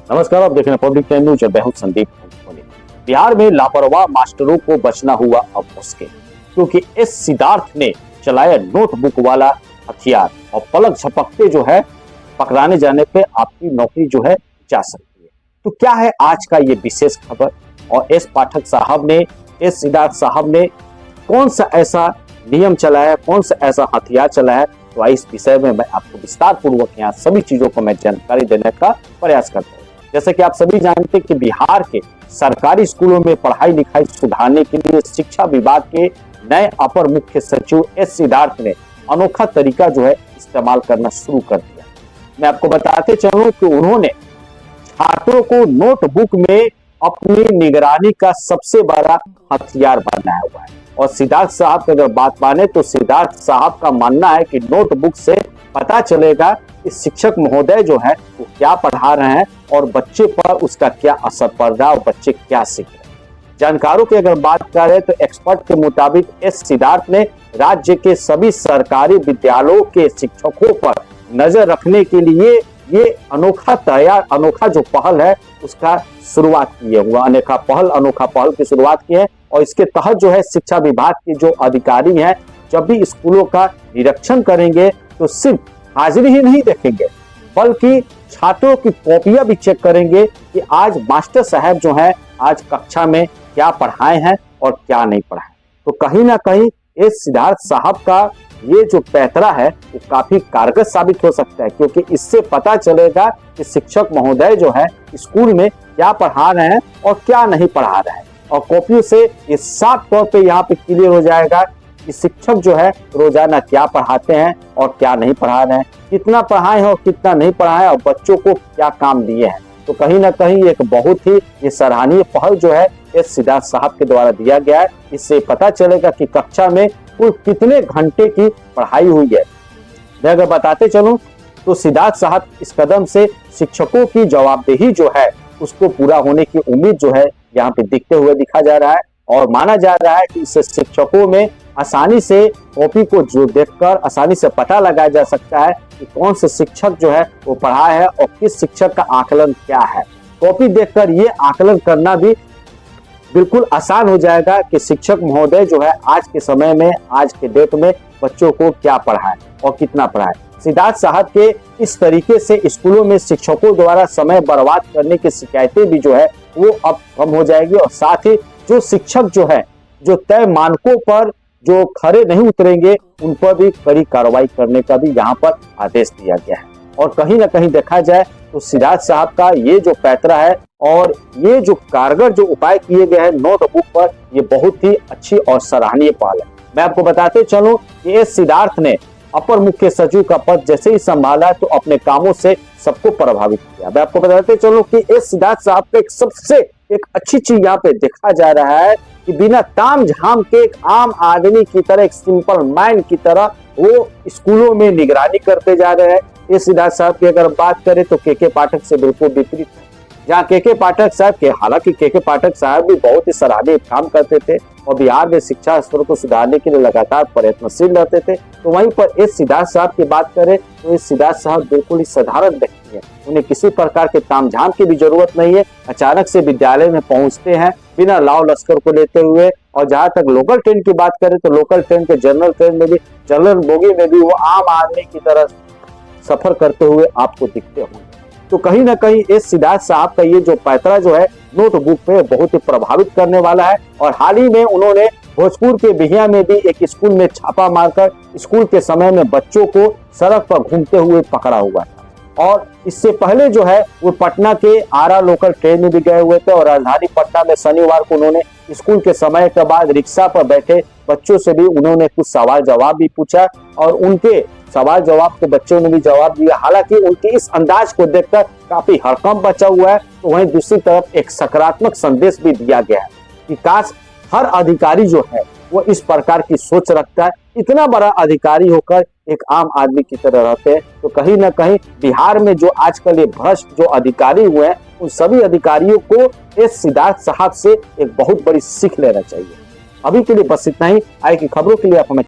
नमस्कार, आप देख रहे हैं पब्लिक टाइम न्यूज और मैं हूं संदीप। बिहार में लापरवाह मास्टरों को बचना हुआ अब मुश्किल, क्योंकि इस सिद्धार्थ ने चलाया नोटबुक वाला हथियार और पलक झपकते जो है पकड़ाने जाने पे आपकी नौकरी जो है जा सकती है। तो क्या है आज का ये विशेष खबर और एस पाठक साहब ने, एस सिद्धार्थ साहब ने कौन सा ऐसा नियम चलाया, कौन सा ऐसा हथियार चलाया, तो इस विषय में मैं आपको विस्तार पूर्वक यहाँ सभी चीजों को मैं जानकारी देने का प्रयास करता हूँ। जैसे कि आप सभी जानते हैं कि बिहार के सरकारी स्कूलों में पढ़ाई लिखाई सुधारने के लिए शिक्षा विभाग के नए अपर मुख्य सचिव एस सिद्धार्थ ने अनोखा तरीका जो है इस्तेमाल करना शुरू कर दिया। मैं आपको बताते चलूं कि उन्होंने छात्रों को नोटबुक में अपनी निगरानी का सबसे बड़ा हथियार बनाया हुआ है। और सिद्धार्थ साहब की अगर बात माने तो सिद्धार्थ साहब का मानना है कि नोटबुक से पता चलेगा कि शिक्षक महोदय जो है वो क्या पढ़ा रहे हैं और बच्चे पर उसका क्या असर पड़ रहा है और बच्चे क्या सीख रहे हैं। जानकारों की अगर बात करें तो एक्सपर्ट के मुताबिक एस सिद्धार्थ ने राज्य के सभी सरकारी विद्यालयों के शिक्षकों पर नजर रखने के लिए ये अनोखा जो पहल है उसका शुरुआत की है। अनोखा पहल की शुरुआत की है और इसके तहत जो है शिक्षा विभाग के जो अधिकारी हैं जब भी स्कूलों का निरीक्षण करेंगे तो सिर्फ हाजिरी ही नहीं देखेंगे बल्कि छात्रों की कॉपियां भी चेक करेंगे कि आज मास्टर साहब जो है आज कक्षा में क्या पढ़ाए हैं और क्या नहीं पढ़ाए। तो कहीं ना कहीं इस सिद्धार्थ साहब का ये जो पैतरा है वो काफी कारगर साबित हो सकता है, क्योंकि इससे पता चलेगा कि शिक्षक महोदय जो है स्कूल में क्या पढ़ा रहे हैं और क्या नहीं पढ़ा रहे हैं। और कॉपियों से ये साफ तौर पे यहाँ पे क्लियर हो जाएगा कि शिक्षक जो है रोजाना क्या पढ़ाते हैं और क्या नहीं पढ़ा रहे हैं, कितना पढ़ाए हैं और कितना नहीं पढ़ाए और बच्चों को क्या काम दिए हैं। तो कहीं ना कहीं एक बहुत ही ये सराहनीय पहल जो है एस सिद्धार्थ साहब के द्वारा दिया गया है। इससे पता चलेगा कि कक्षा में कुल कितने घंटे की पढ़ाई हुई है। मैं अगर बताते चलूं तो सिद्धार्थ साहब इस कदम से शिक्षकों की जवाबदेही जो है उसको पूरा होने की उम्मीद जो है यहाँ पे दिखते हुए दिखा जा रहा है और माना जा रहा है कि इससे शिक्षकों में आसानी से कॉपी को जो देखकर आसानी से पता लगाया जा सकता है कि कौन से शिक्षक जो है वो पढ़ाया है और किस शिक्षक का आकलन क्या है। कॉपी देखकर ये आकलन करना भी बिल्कुल आसान हो जाएगा कि शिक्षक महोदय जो है आज के समय में, आज के डेट में बच्चों को क्या पढ़ाए और कितना पढ़ाए। सिद्धार्थ साहब के इस तरीके से स्कूलों में शिक्षकों द्वारा समय बर्बाद करने की शिकायतें भी जो है वो अब कम हो जाएगी और साथ ही जो शिक्षक जो है जो तय मानकों पर जो खरे नहीं उतरेंगे उन पर भी कड़ी कार्रवाई करने का भी यहाँ पर आदेश दिया गया है। और कहीं ना कहीं देखा जाए तो सिद्धार्थ साहब का ये जो पैतरा है और ये जो कारगर जो उपाय किए गए हैं नोटबुक पर, ये बहुत ही अच्छी और सराहनीय पहल है। मैं आपको बताते चलूं कि एस सिद्धार्थ ने अपर मुख्य सचिव का पद जैसे ही संभाला तो अपने कामों से सबको प्रभावित किया। मैं आपको बताते चलूं कि एस सिद्धार्थ साहब पे एक अच्छी चीज यहाँ पे देखा जा रहा है कि बिना ताम झाम के एक आम आदमी की तरह, एक सिंपल मैन की तरह वो स्कूलों में निगरानी करते जा रहे हैं। इस सिद्धार्थ साहब की अगर बात करें तो के पाठक से बिल्कुल विपरीत है, जहाँ के पाठक साहब के, हालांकि के पाठक साहब भी बहुत ही सराहनीय काम करते थे और बिहार में शिक्षा स्तर को सुधारने के लिए लगातार प्रयत्नशील रहते थे, तो वहीं पर इस सिद्धार्थ साहब की बात करें तो इस सिद्धार्थ साहब बिल्कुल ही साधारण व्यक्ति है। उन्हें किसी प्रकार के तामझाम की भी जरूरत नहीं है। अचानक से विद्यालय में पहुंचते हैं बिना लाव लश्कर को लेते हुए। और जहां तक लोकल ट्रेन की बात करें तो लोकल ट्रेन के जनरल बोगी में भी वो आम आदमी की तरह सफर करते हुए आपको दिखते होंगे। तो कहीं ना कहीं इस सिद्धार्थ साहब का ये जो पैतरा जो है नोटबुक पे बहुत ही प्रभावित करने वाला है। और हाल ही में उन्होंने भोजपुर के बिहिया में भी एक स्कूल में छापा मारकर स्कूल के समय में बच्चों को सड़क पर घूमते हुए पकड़ा हुआ था। और इससे पहले जो है वो पटना के आरा लोकल ट्रेन में भी गए हुए थे और राजधानी पटना में शनिवार को उन्होंने स्कूल के समय के बाद रिक्शा पर बैठे बच्चों से भी उन्होंने कुछ सवाल जवाब भी पूछा और उनके सवाल जवाब को बच्चों ने भी जवाब दिया। हालांकि उनके इस अंदाज को देखकर काफी हड़कंप बचा हुआ है। तो वहीं दूसरी तरफ एक सकारात्मक संदेश भी दिया गया है कि काश हर अधिकारी जो है वो इस प्रकार की सोच रखता है, इतना बड़ा अधिकारी होकर एक आम आदमी की तरह रहते हैं। तो कहीं ना कहीं बिहार में जो आजकल ये भ्रष्ट जो अधिकारी हुए हैं उन सभी अधिकारियों को इस सिद्धार्थ साहब से एक बहुत बड़ी सीख लेना चाहिए। अभी के लिए बस इतना ही। आगे की खबरों के लिए आप हमें